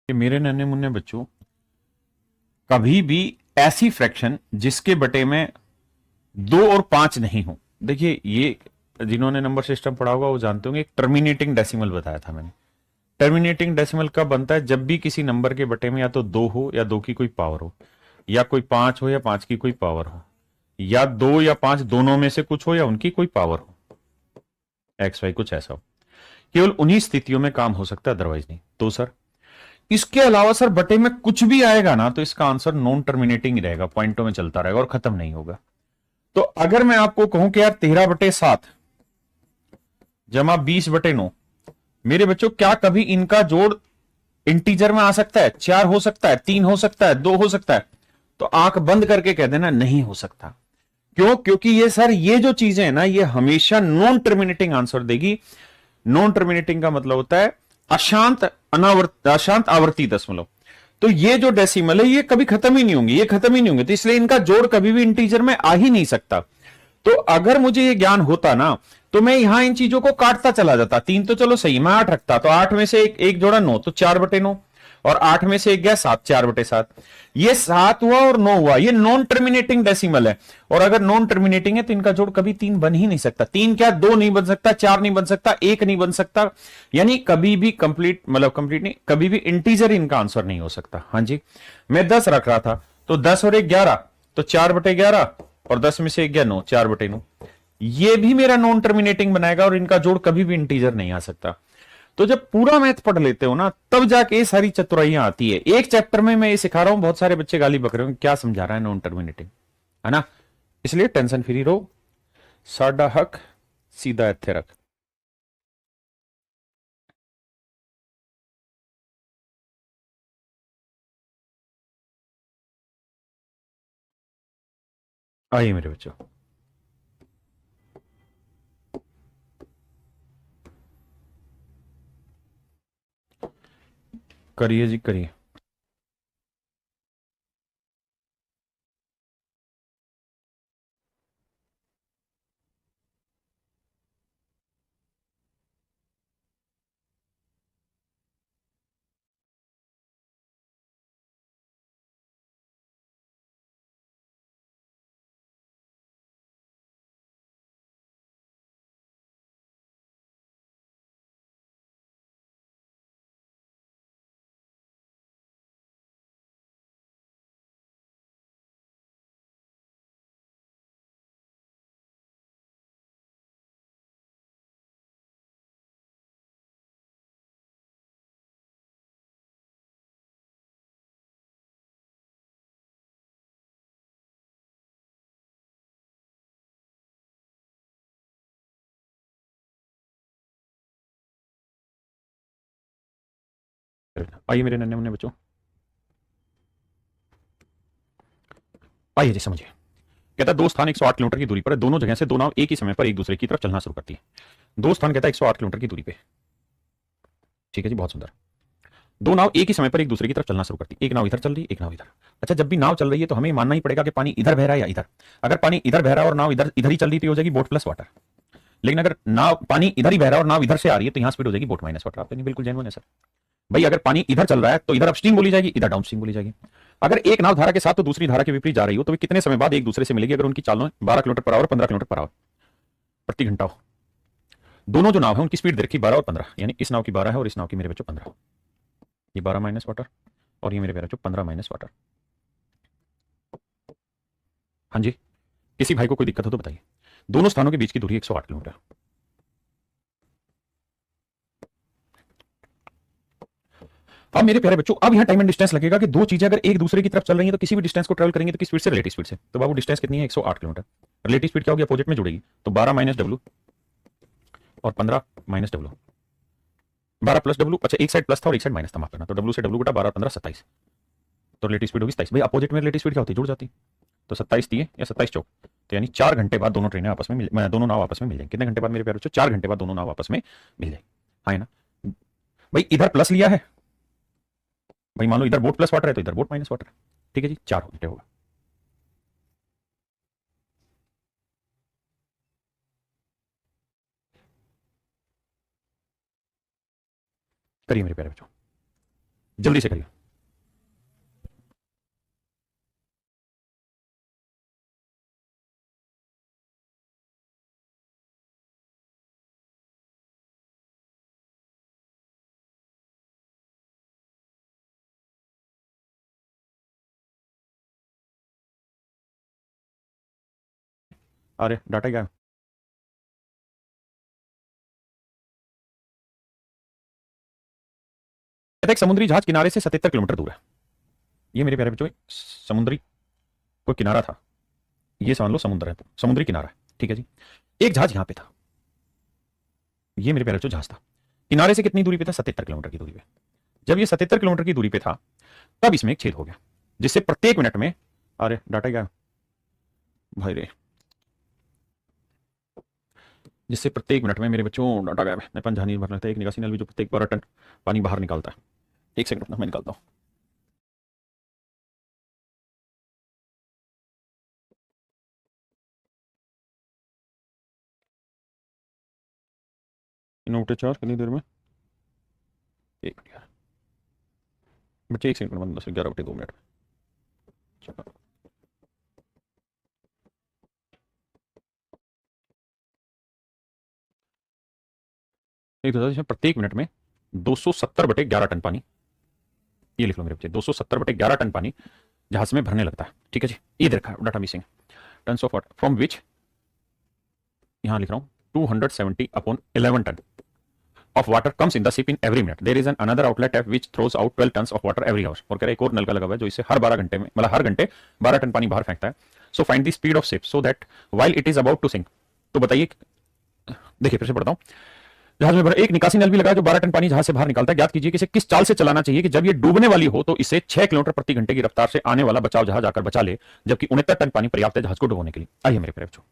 कि मेरे नन्हे मुन्ने बच्चों, कभी भी ऐसी फ्रैक्शन जिसके बटे में 2 और 5 नहीं हो। देखिए, ये जिन्होंने नंबर सिस्टम पढ़ा होगा वो जानते होंगे, एक टर्मिनेटिंग डेसिमल बताया था मैंने। टर्मिनेटिंग डेसिमल कब बनता है? जब भी किसी नंबर के बटे में या तो 2 हो या 2 की कोई पावर हो, या कोई 5 हो या 5 की कोई पावर हो, या 2 या 5 दोनों में से कुछ हो या उनकी कोई पावर हो, एक्स वाई कुछ ऐसा हो। केवल उन्हीं स्थितियों में काम हो सकता है, अदरवाइज नहीं। तो सर, इसके अलावा सर बटे में कुछ भी आएगा ना तो इसका आंसर नॉन टर्मिनेटिंग ही रहेगा, पॉइंटों में चलता रहेगा और खत्म नहीं होगा। तो अगर मैं आपको कहूं कि यार 13/7 जमा 20/9, मेरे बच्चों क्या कभी इनका जोड़ इंटीजर में आ सकता है? 4 हो सकता है, 3 हो सकता है, 2 हो सकता है? तो आंख बंद करके कह देना नहीं हो सकता। क्यों? क्योंकि ये सर, ये जो चीजें हैं ना, ये हमेशा नॉन टर्मिनेटिंग आंसर देगी। नॉन टर्मिनेटिंग का मतलब होता है अशांत आवर्ती दशमलव। तो ये जो डेसिमल है ये कभी खत्म ही नहीं होंगे, ये खत्म ही नहीं होंगे, तो इसलिए इनका जोड़ कभी भी इंटीजर में आ ही नहीं सकता। तो अगर मुझे ये ज्ञान होता ना, तो मैं यहां इन चीजों को काटता चला जाता। 3 तो चलो सही, मैं 8 रखता, तो 8 में से एक जोड़ा 9, तो 4/9, और 8 में से एक गया 7, 4/7। ये 7 हुआ और 9 हुआ, ये नॉन टर्मिनेटिंग डेसिमल है। और अगर नॉन टर्मिनेटिंग है तो इनका जोड़ कभी 3 बन ही नहीं सकता। 3 क्या, 2 नहीं बन सकता, 4 नहीं बन सकता, 1 नहीं बन सकता, यानी कभी भी कंप्लीट, मतलब कंप्लीट नहीं, कभी भी इंटीजर इनका आंसर नहीं हो सकता। हाँ जी, मैं 10 रख रहा था, तो 10 और 1 11, तो 4/11, और 10 में से 1 गया 9, 4/9। ये भी मेरा नॉन टर्मिनेटिंग बनाएगा और इनका जोड़ कभी भी इंटीजर नहीं आ सकता। तो जब पूरा मैथ पढ़ लेते हो ना, तब जाके ये सारी चतुराइयां आती है। एक चैप्टर में मैं ये सिखा रहा हूं, बहुत सारे बच्चे गाली बक रहे हो, क्या समझा रहा है नॉन टर्मिनेटिंग, है ना? इसलिए टेंशन फ्री रहो, साडा हक सीधा इत्थे रख। आइए मेरे बच्चों, करिए जी करिए। आइए मेरे नन्हे मुन्ने बच्चों, आइए जी समझिए। कहता है दो स्थान 108 किलोमीटर की दूरी पर है, दोनों जगह से दो नाव एक ही समय पर एक दूसरे की तरफ चलना शुरू करती है। दो स्थान कहता है 108 किलोमीटर की दूरी पे। ठीक है जी, बहुत सुंदर। दो नाव एक ही समय पर एक दूसरे की तरफ चलना शुरू करती है, एक नाव इधर चल रही है, एक नाव इधर। अच्छा, जब भी नाव चल रही है तो हमें मानना ही पड़ेगा कि पानी इधर बह रहा है या इधर। अगर पानी इधर बह रहा है और नाव इधर इधर ही चल रही, तो हो जाएगी बोट प्लस वाटर। लेकिन अगर नाव, पानी इधर ही बह रहा है और नाव इधर से आ रही है, तो यहां स्पीड हो जाएगी बोट माइनस वाटर। आपने नहीं, बिल्कुल जेन्युइन है सर। भाई अगर पानी इधर चल रहा है तो इधर अपस्ट्रीम बोली जाएगी, इधर डाउनस्ट्रीम बोली जाएगी। अगर एक नाव धारा के साथ तो दूसरी धारा के विपरीत जा रही हो, तो वे कितने समय बाद एक दूसरे से मिलेगी? अगर उनकी चालों 12 kilometre per hour, 15 kilometre per hour प्रति घंटा हो। दोनों जो नाव है उनकी स्पीड दे रखी 12 और 15, यानी इस नाव की 12 है और इस नाव की मेरे बच्चों 15। ये 12 माइनस वाटर और ये मेरे प्यारे बच्चों 15 माइनस वाटर। हाँ जी, किसी भाई को कोई दिक्कत हो तो बताइए। दोनों स्थानों के बीच की दूरी 108 किलोमीटर। अब मेरे प्यारे बच्चों, अब यहां टाइम एंड डिस्टेंस लगेगा कि दो चीजें अगर एक दूसरे की तरफ चल रही हैं तो किसी भी डिस्टेंस को ट्रेवल करेंगे तो किस स्पीड से? रिलेटिव स्पीड से। तो बाबू डिस्टेंस कितनी है? 108 किलोमीटर। रिलेटिव स्पीड क्या होगी? अपोजिट में जुड़ेगी, तो 12 माइनस डब्ल्यू और 15 माइनस डब्ल्यू। 12 प्लस डब्ल्यू, अच्छा एक साइड प्लस था और एक साइड माइनस था, माफ करना। तो डब्ल्यू से डब्ल्यू बटा 12 15 27, तो रिलेटिव स्पीड होगी 27। भाई अपोजिट में रिलेटिव स्पीड क्या होती है? जुड़ जाती। तो 27 दिए या 27 चौक, तो यानी 4 घंटे बाद दोनों ट्रेनें आपस में दोनों नाव आपस में मिल जाएंगे। कितने घंटे बाद मेरे प्यारे बच्चों? 4 घंटे बाद दोनों नाव आपस में मिल जाएंगे। हाँ है ना भाई? इधर प्लस लिया है भाई, मान लो इधर बोट प्लस वाटर है तो इधर बोट माइनस वाटर है। ठीक है जी, 4 घंटे होगा। करिए मेरे प्यारे बच्चों। जल्दी से करिए। अरे डाटा क्या है? कहता है एक समुद्री जहाज किनारे से 77 किलोमीटर दूर है। ये मेरे प्यारे बच्चों एक समुद्री कोई किनारा था, ये समझ लो समुद्र है, समुद्री किनारा है, ठीक है जी। एक जहाज यहां पे था, ये मेरे प्यारे बच्चों जहाज था, किनारे से कितनी दूरी पे था? 77 किलोमीटर की दूरी पे। जब ये 77 किलोमीटर की दूरी पे था तब इसमें एक छेद हो गया, जिससे प्रत्येक मिनट में, अरे डाटा क्या भाई रे, जिससे प्रत्येक मिनट में मेरे बच्चों डाटा गायब है, पानी भरना लगता है। एक निकासी नल भी जो प्रत्येक 12 टन पानी बाहर निकालता है। एक सेकंड मैं निकालता हूं। इनोवेटर चार्ज कितनी देर में? एक मिनट यार बच्चे, एक सेकंड में 10 11 बटे 2 मिनट में। एक तो इसमें प्रत्येक मिनट में 270/11 टन पानी, ये लिख लो मेरे बच्चे, 270/11 टन पानी जहाज में भरने लगता है, ठीक है जी। ये देखा data missing, tons of water from which, यहां लिख रहा हूं 270/11 ton of water comes in the ship in every minute. There is another outlet tap which throws out 12 tons of water every hour. और कह रहा है एक और नलका लगा हुआ है जो इसे हर 12 घंटे में, मतलब हर घंटे 12 टन पानी बाहर फेंकता है। So find the speed of ship so that while it is about to sink. तो बताइए, देखिए फिर से पढ़ता हूं। जहाज में एक निकासी नल भी लगा जो 12 टन पानी जहाज से बाहर निकालता है। ज्ञात कीजिए कि इसे किस चाल से चलाना चाहिए कि जब ये डूबने वाली हो तो इसे 6 किलोमीटर प्रति घंटे की रफ्तार से आने वाला बचाव जहाज आकर बचा ले, जबकि 69 टन पानी पर्याप्त है जहाज को डुबोने के लिए। आइए मेरे प्यारे बच्चों,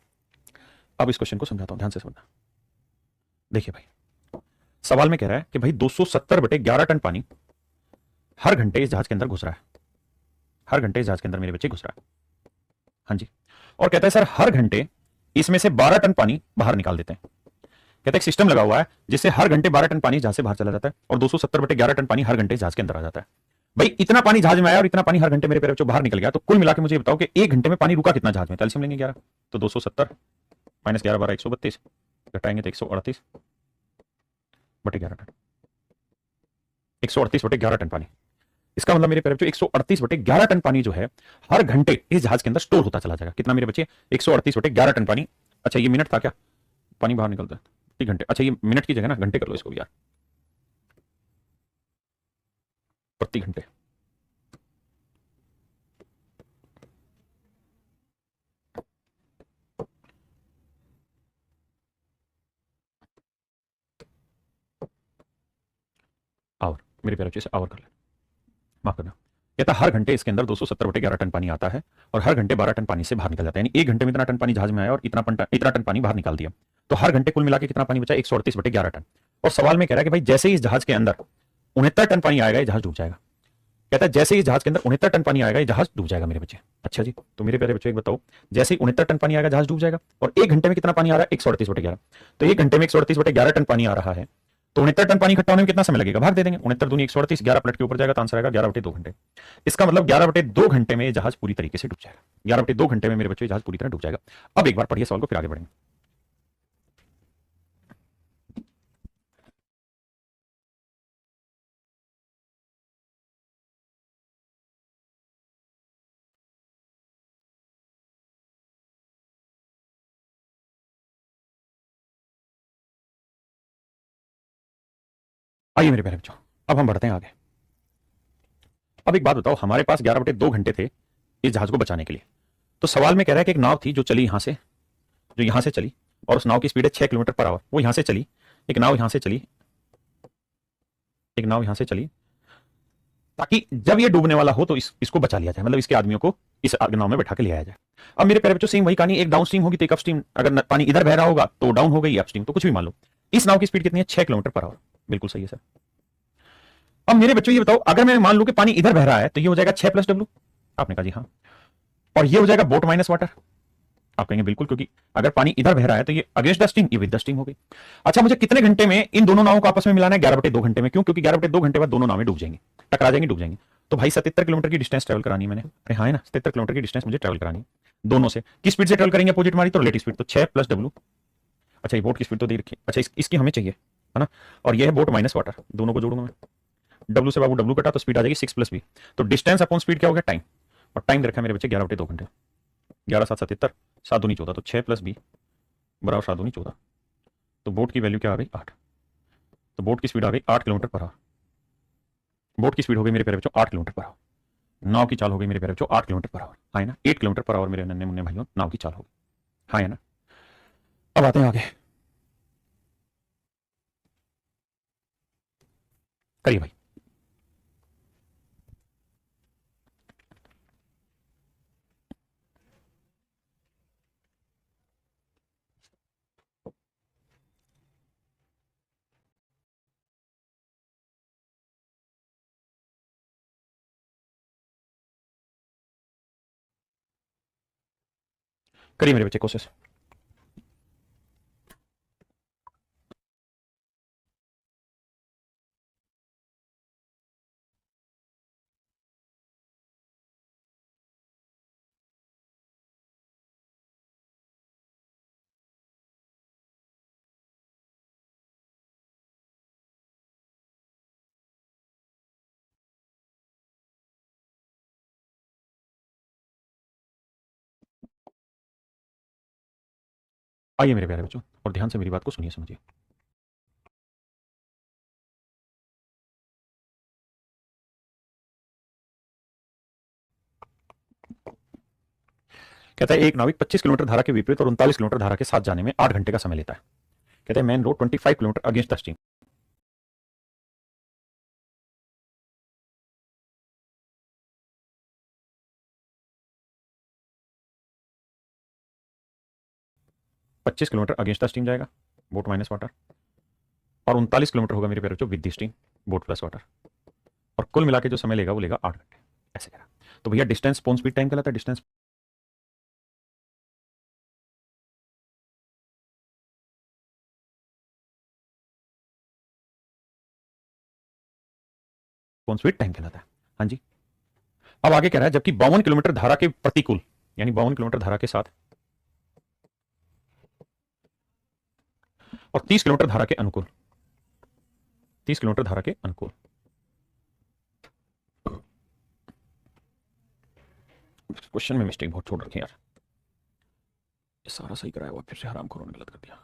अब इस क्वेश्चन को समझाता हूं, ध्यान से समझना। देखिए भाई, सवाल में कह रहा है कि भाई 270/11 टन पानी हर घंटे इस जहाज के अंदर घुस रहा है, हर घंटे इस जहाज के अंदर मेरे बच्चे घुस रहा है। हाँ जी, और कहता है सर हर घंटे इसमें से 12 टन पानी बाहर निकाल देते हैं। कहता है एक सिस्टम लगा हुआ है जिससे हर घंटे 12 टन पानी जहाज से बाहर चला जाता है और 270/11 टन पानी हर घंटे जहाज के अंदर आ जाता है। भाई इतना पानी जहाज में आया और इतना पानी हर घंटे मेरे प्यारे बच्चों बाहर निकल गया, तो कुल मिला के मुझे बताओ कि एक घंटे में पानी रुका कितना जहाज में? एलसीएम लेंगे 11, तो 270 माइनस 11 12 132, घटाएंगे तो 138/11 टन, 138/11 टन पानी। इसका मतलब मेरे प्यारे बच्चों 138/11 टन पानी जो है हर घंटे इस जहाज के अंदर स्टोर होता चला जाएगा। कितना मेरे बच्चे? 138/11 टन पानी। अच्छा ये मिनट था क्या? पानी बाहर निकलता है ठीक घंटे, अच्छा ये मिनट की जगह ना घंटे कर लो इसको भी यार, प्रति घंटे। आवर, मेरे प्यारे बच्चे से आवर कर ले, माफ करना। कहता हर घंटे इसके अंदर 270/11 टन पानी आता है और हर घंटे 12 टन पानी से बाहर निकल जाता है। यानी एक घंटे में इतना टन पानी जहाज में आया और इतना टन पानी बाहर निकाल दिया, तो हर घंटे कुल मिला के कितना पानी बचा? 138/11 टन। और सवाल में कह रहा है कि भाई जैसे ही इस जहाज के अंदर 69 टन पानी आएगा ये जहाज डूब जाएगा। कहता है जैसे ही इस जहाज के अंदर 69 टन पानी आएगा ये जहाज डूब जाएगा मेरे बच्चे। अच्छा जी, तो मेरे प्यारे बच्चों एक बताओ, जैसे ही 69 टन पानी आएगा जहाज डूब जाएगा, और एक घंटे में कितना पानी आ रहा है? 138/11। तो एक घंटे में 138/11 टन पानी आ रहा है, तो 69 टन पानी इकट्ठा होने में कितना समय लगेगा? भाग दे देंगे, 69 दूनी 138, 11 पलट के ऊपर जाएगा तो आंसर आएगा 11/2 घंटे। इसका मतलब 11/2 घंटे में जहाज पूरी तरीके से डूब जाएगा। 11/2 घंटे में मेरे बच्चे जहाज पूरी तरह डूब जाएगा। अब एक बार पढ़िए सवाल को, फिर आगे बढ़ेंगे। आइए मेरे प्यारे बच्चों, अब हम बढ़ते हैं आगे। अब एक बात बताओ, हमारे पास 11/2 घंटे थे इस जहाज को बचाने के लिए। तो सवाल में कह रहा है कि एक नाव थी जो चली यहां से, जो यहां से चली, और उस नाव की स्पीड है 6 किलोमीटर पर आवर। वो यहां से चली, एक नाव यहां से चली, एक नाव यहां से चली, ताकि जब ये डूबने वाला हो तो इसको बचा लिया जाए, मतलब इसके आदमियों को इस नाव में बैठा के ले आया जाए। अब मेरे प्यारे बच्चों सेम वही कहानी, एक डाउन स्ट्रीम होगी तो एक अपस्ट्रीम, अगर पानी इधर बह रहा होगा तो डाउन हो गई अपस्ट्रीम, तो कुछ भी मान लो। इस नाव की स्पीड कितनी है? 6 किलोमीटर पर आवर। बिल्कुल सही है सर। अब मेरे बच्चों ये बताओ, अगर मैं मान लूं कि पानी इधर बह रहा है तो ये हो जाएगा 6 + W। आपने कहा जी हाँ, और ये हो जाएगा बोट माइनस वाटर, आप कहेंगे बिल्कुल, क्योंकि अगर पानी इधर बह रहा है तो ये अगेंस्ट द स्ट्रीम, ये विद द स्ट्रीम हो गई। अच्छा, मुझे कितने घंटे में इन दोनों नावों को आपस में मिलाना है? 11/2 घंटे में। क्यों? क्योंकि 11/2 घंटे बाद दोनों नावें डूब जाएंगी, टकरा जाएंगी, डूब जाएंगी। तो भाई 77 किलोमीटर की डिस्टेंस ट्रेवल करानी है मैंने। अरे हाँ है ना, 77 किलोमीटर की डिस्टेंस मुझे ट्रेवल करानी है दोनों से। किस स्पीड से ट्रेवल करेंगे अपोजिट हमारी? तो रिलेटिव स्पीड, तो 6 + W। अच्छा, ये बोट की स्पीड तो दे रखी है। अच्छा, इसकी हमें चाहिए, है ना। और ये है बोट माइनस वाटर, दोनों को जोड़ूंगा मैं। W से बाबू W कटा तो स्पीड आ जाएगी 6 + V। तो डिस्टेंस अपॉन स्पीड क्या हो गया? टाइम। और टाइम दे रखा है मेरे बच्चे 11/2 घंटे। 11 7 77, 7 दूनी 14, तो 6 + B बराबर 7 दूनी 14। तो बोट की वैल्यू क्या आ गई? 8। तो बोट की स्पीड आ गई 8 किलोमीटर पर आवर। बोट की स्पीड हो गई मेरे प्यारे बच्चों 8 किलोमीटर पर आवर। नाव की चाल हो गई मेरे प्यारे बच्चों 8 किलोमीटर पर आवर। हाँ है ना, 8 किलोमीटर पर आवर मेरे नन्हे मुन्ने भाइयों नाव की चाल होगी। हाँ है ना। अब आते हैं आगे, करिए भाई। करिए मेरे बच्चे कोशिश। आइए मेरे प्यारे बच्चों, और ध्यान से मेरी बात को सुनिए, समझिए। कहता है एक नाविक 25 किलोमीटर धारा के विपरीत और 39 किलोमीटर धारा के साथ जाने में 8 घंटे का समय लेता है। कहते हैं main road 25 kilometre against the stream. पच्चीस किलोमीटर अगेंस्ट द स्ट्रीम जाएगा, बोट माइनस वाटर। और 39 किलोमीटर होगा मेरे प्यारे बच्चों with the stream, boat plus water. और कुल मिला के जो समय लेगा वो लेगा 8 घंटे। ऐसे करा। तो भैया डिस्टेंस पोन स्पीड टाइम कहलाता है। डिस्टेंस पोन स्पीड टाइम कहलाता है। हाँ जी। अब आगे कह रहा है जबकि 52 किलोमीटर धारा के प्रतिकूल, यानी 52 किलोमीटर धारा के साथ और 30 किलोमीटर धारा के अनुकूल, 30 किलोमीटर धारा के अनुकूल। क्वेश्चन में मिस्टेक बहुत छोड़ रखी यार, ये सारा सही कराया हुआ फिर से हराम खोरों ने गलत कर दिया।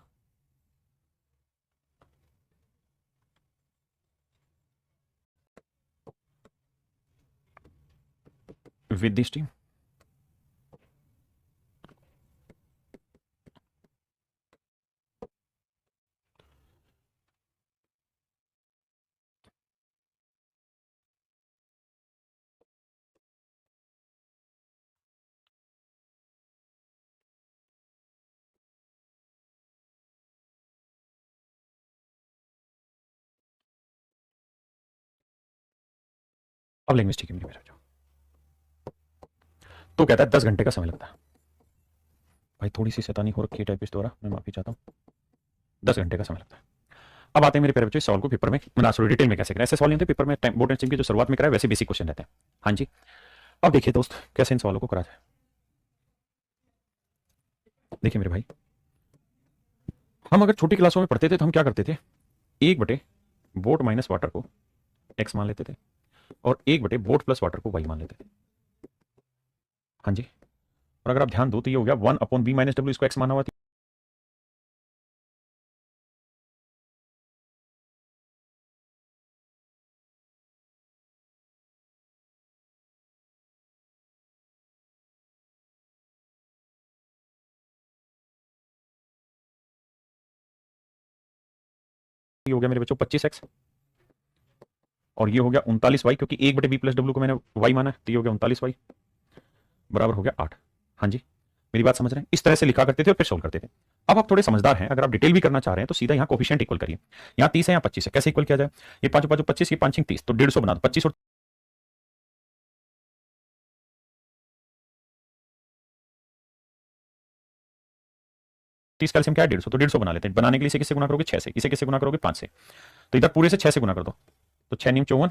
विद द स्ट्रीम, अब लेंगे मिस्टेक मेरे बच्चों। तो कहता है 10 घंटे का समय लगता है। भाई थोड़ी सी शैतानी हो रखी है टाइपिस्ट द्वारा, मैं माफी चाहता हूँ। 10 घंटे का समय लगता है। अब आते हैं मेरे प्यारे बच्चों इस सवाल को पेपर में सॉरी डिटेल में कैसे करें। ऐसे सवाल नहीं होते पेपर में, बोर्ड एंड स्ट्रीम की जो शुरुआत में कराए वैसे बेसिक क्वेश्चन रहते हैं। हाँ जी। अब देखिए दोस्त कैसे इन सवालों को करा जाए। देखिए मेरे भाई, हम अगर छोटी क्लासों में पढ़ते थे तो हम क्या करते थे? 1/, बोट माइनस वाटर को x मान लेते थे और 1/, बोट प्लस वाटर को y मान लेते थे। हाँ जी। और अगर आप ध्यान दो तो ये हो गया 1/b - w, इसको x माना हुआ था। ये हो गया मेरे बच्चों 25x और ये हो गया 39y, क्योंकि 1/b + w को मैंने y माना है, तो ये हो गया 39y बराबर हो गया 8। हाँ जी, मेरी बात समझ रहे हैं? इस तरह से लिखा करते थे और फिर सोल्व करते थे। अब आप थोड़े समझदार हैं, अगर आप डिटेल भी करना चाह रहे हैं तो सीधा यहाँ कोफिशिएंट इक्वल करिए। यहाँ 30 है, यहाँ 25 है, कैसे इक्वल किया जाए? ये 5 5 25, ये 5 30, तो 150 बना दो। 25 और 30 का एलसीएम क्या है 150, तो 150 बना लेते हैं। बनाने के लिए इसे किससे गुना करोगे 6 से, इसे किससे गुना करोगे 5 से, तो इधर पूरे से 6 से गुना कर दो, तो 6 नीम 54,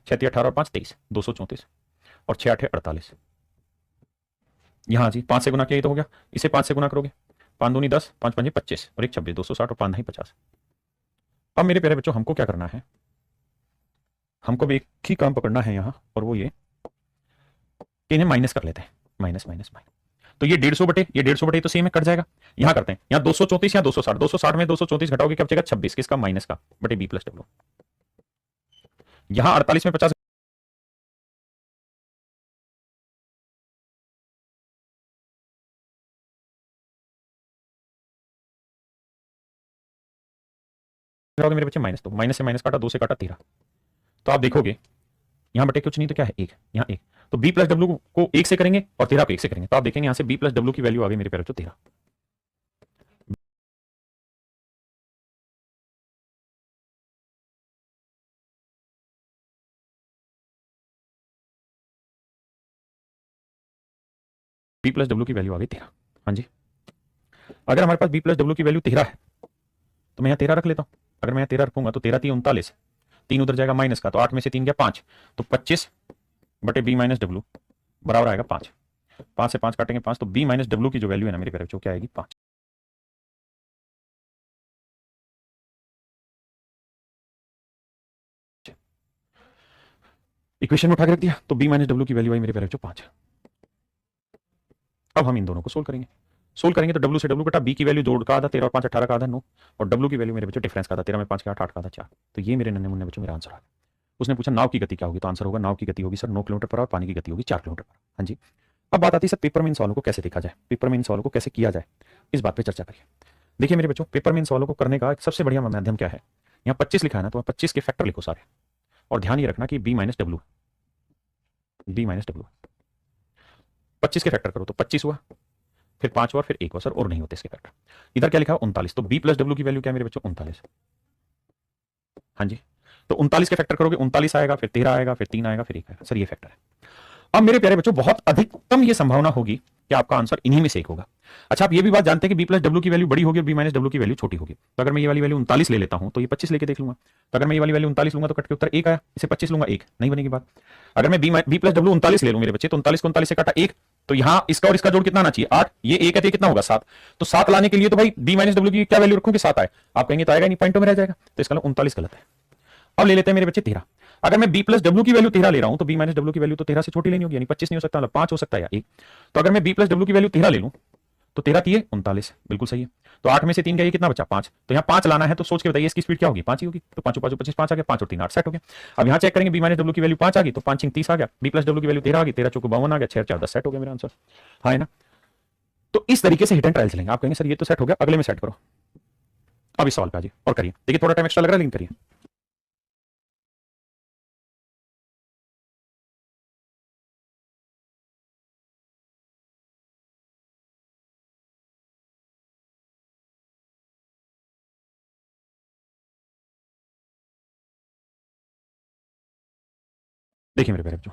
6 × 18 और 5 23, 234 और 6 8 48। यहां जी 5 से गुना किया, ये तो हो गया। इसे 5 से गुना करोगे, 5 दूनी 10, 5 5 25 और 1 26, 260 और 5 नहीं 50। अब मेरे प्यारे बच्चों हमको क्या करना है, हमको भी एक ही काम पकड़ना है यहां, और वो ये कि इन्हें माइनस कर लेते हैं, माइनस माइनस माइनस। तो ये 150 बटे तो सेम है, कट जाएगा। यहां करते हैं, यहां 234 या 260, 260 में 234 घटाओगे क्या बचेगा 26, किसका माइनस का, बटे बी प्लस डब्ल्यू। यहां 48 में 50 घटाओगे मेरे बच्चे माइनस, तो माइनस से माइनस काटा, 2 से काटा 13, तो आप देखोगे यहां बटे कुछ नहीं तो क्या है 1, यहां 1, तो बी प्लस डब्ल्यू को 1 से करेंगे और 13 को 1 से करेंगे, तो आप देखेंगे यहां से बी प्लस डब्ल्यू की वैल्यू आ गई मेरे प्यारे बच्चों 13। बी प्लस डब्ल्यू की वैल्यू आ गई 13। हाँ जी, अगर हमारे पास बी प्लस डब्ल्यू की वैल्यू 13 है तो मैं यहाँ 13 रख लेता हूँ। अगर मैं यहाँ 13 रखूंगा तो 13 3 39, 3 उधर जाएगा माइनस का, तो 8 में से 3 गया 5, तो 25 बटे बी माइनस डब्ल्यू बराबर आएगा 5। 5 से 5 काटेंगे 5, तो बी माइनस डब्ल्यू की जो वैल्यू है ना मेरे प्यारे बच्चों क्या आएगी 5। इक्वेशन में उठा के रख दिया, तो बी माइनस डब्ल्यू की वैल्यू आई मेरे प्यारे बच्चों 5। अब हम इन दोनों को सोल्व करेंगे, सोल्व करेंगे तो डब्ल्यू से डब्ल्यू कटा, बी की वैल्यू जोड़ का आधा 13 और 5 18 का आधा 9, और डब्ल्यू की वैल्यू मेरे बच्चों डिफरेंस का आधा 13 में 5 का 8 8 का आधा 4, तो ये मेरे नन्हे मुन्ने बच्चों मेरा आंसर आ गया। उसने पूछा नाव की गति क्या होगी, तो आंसर होगा नाव की गति होगी सर 9 किलोमीटर पर आवर, पानी की गति होगी 4 किलोमीटर पर। हाँ जी, अब बात आती है सर पेपर में इन सवालों को कैसे देखा जाए, पेपर में इन सवालों को कैसे किया जाए, इस बात पे चर्चा करिए। देखिए मेरे बच्चों, पेपर में इन सवालों को करने का एक सबसे बढ़िया माध्यम क्या है, यहाँ 25 लिखा है ना, तो 25 के फैक्टर लिखो सारे, और ध्यान ये रखना कि B minus W, B minus W 25 के फैक्टर करो तो 25 हुआ, फिर 5 हुआ, फिर 1 हुआ सर, और नहीं होते इसके फैक्टर। इधर क्या लिखा है 39, तो बी प्लस डब्ल्यू की वैल्यू क्या है मेरे बच्चों 39। हाँ जी, तो 39 के फैक्टर करोगे 39 आएगा, फिर 13 आएगा, फिर 3 आएगा, फिर 1 आएगा, सर ये फैक्टर है। अब मेरे प्यारे बच्चों बहुत अधिकतम ये संभावना होगी कि आपका आंसर इन्हीं में से एक होगा। अच्छा, आप ये भी बात जानते हैं कि बी प्लस डब्ल्यू की वैल्यू बड़ी होगी और बी माइनस डब्ल्यू की वैल्यू छोटी होगी, तो अगर मैं ये वाली वैल्यू 39 ले लेता हूं तो ये 25 लेके देख लूंगा, तो अगर मैं ये वाली वैल्यू 39 लूंगा तो कट के उत्तर 1 आया, इसे 25 लूंगा 1 नहीं बनेगी बात। अगर मैं बी प्लस डब्ल्यू 39 ले लूं मेरे बच्चे, तो 39 को 39 से काटा 1, तो यहां इसका और इसका जोड़ कितना आना चाहिए 8, ये 1 है तो कितना होगा 7, तो 7 लाने के लिए तो भाई बी माइनस डब्ल्यू की क्या वैल्यू रखूं कि 7 आए, आप कहेंगे तो आएगा नहीं, पॉइंटों में रह जाएगा, तो इसका 39 गलत है। अब ले लेते हैं मेरे बच्चे 13, अगर मैं बी प्लस डब्ल्यू की वैल्यू 13 ले रहा हूं तो बी माइनस डब्ल्यू की वैल्यू तो 13 से छोटी लेनी होगी, यानी 25 नहीं हो सकता, मतलब 5 हो सकता है या 1, तो अगर मैं बी प्लस डब्ल्यू की वैल्यू 13 ले लूं तो 13 3 39, बिल्कुल सही है, तो 8 में से 3 गया, ये कितना बचा 5, तो यहाँ 5 लाना है, तो सोच के बताइए इसकी स्पीड क्या होगी 5 ही होगी, तो 5 5 25 5 आ गया, 5 और 3 8 सेट हो गया। अब यहाँ चेक करेंगे बी माइनस डब्ल्यू की वैल्यू 5 आ गई, तो 5 30 आ गया, बी प्लस डब्ल्यू की वैल्यू 13 आ गई, 13 चौको 52 आ गया, 6 4 10 सेट हो गया मेरा आंसर, हाँ है ना। तो इस तरीके से हिट एंड ट्रायल चलेंगे, आप कहेंगे सर ये तो सेट हो गया, अगले में सेट करो। अब इस सवाल पे आइए और करिए, देखिए थोड़ा टाइम एक्स्ट्रा लग रहा है लेकिन करिए। देखिए मेरे प्यारे बच्चों,